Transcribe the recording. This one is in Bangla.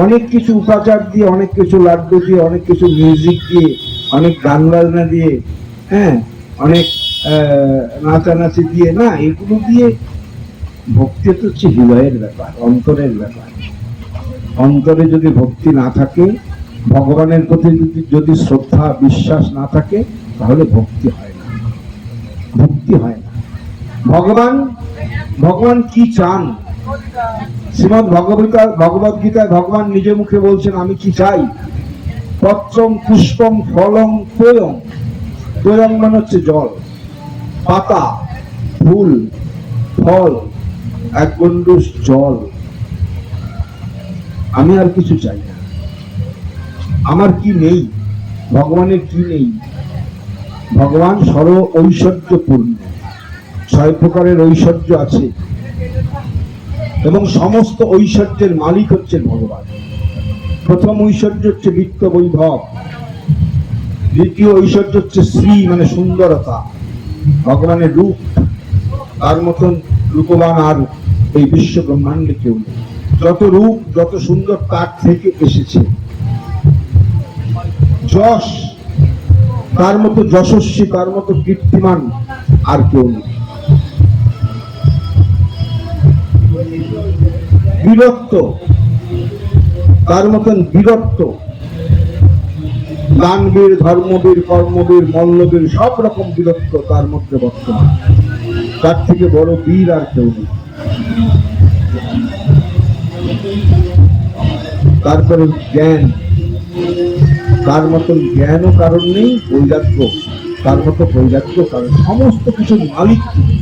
অনেক কিছু উপাচার দিয়ে, অনেক কিছু লাড্ডু দিয়ে, অনেক কিছু মিউজিক দিয়ে, অনেক গান বাজনা দিয়ে, হ্যাঁ, অনেক নাচানাচি দিয়ে না, এগুলো দিয়ে ভক্তি তো হচ্ছে হৃদয়ের ব্যাপার, অন্তরের ব্যাপার। অন্তরে যদি ভক্তি না থাকে, ভগবানের প্রতি যদি শ্রদ্ধা বিশ্বাস না থাকে, তাহলে ভক্তি হয় না, ভক্তি হয় না। ভগবান কি চান? শ্রীমদ ভগবত গীতায় ভগবান নিজে মুখে বলছেন, আমি কি চাই? পত্রম পুষ্পম ফলম তোয়ং। তোয়ং মানে হচ্ছে জল, পাতা, ফুল, ফল, এক গণ্ডূষ জল। আমি আর কিছু চাই না। আমার কি নেই? ভগবানের কি নেই? ভগবান সর্ব ঐশ্বর্যপূর্ণ, 6 প্রকারের ঐশ্বর্য আছে এবং সমস্ত ঐশ্বর্যের মালিক হচ্ছেন ভগবান। প্রথম ঐশ্বর্য হচ্ছে বিত্ত বৈভব, দ্বিতীয় ঐশ্বর্য হচ্ছে শ্রী মানে সুন্দরতা, ভগবানের রূপ, তার মতন রূপবান আর এই বিশ্ব ব্রহ্মাণ্ডে কেউ নেই। যত রূপ যত সুন্দর তার থেকে এসেছে। যশ, তার মতো যশস্বী, তার মতো কীর্তিমান আর কেউ নেই। বীরত্ব, তার মতন বীরত্ব, দানবীর, ধর্মবীর, কর্মবীর, মল্লবীর, সব রকম বীরত্ব তার মধ্যে বর্তমান। তার থেকে বড় বীর আর কেউ নেই। তারপরে জ্ঞান, তার মতন জ্ঞানও কারণ নেই, বৈরাগ্য, তার মতো বৈরাগ্য কারণ। সমস্ত কিছুর মালিক তিনি।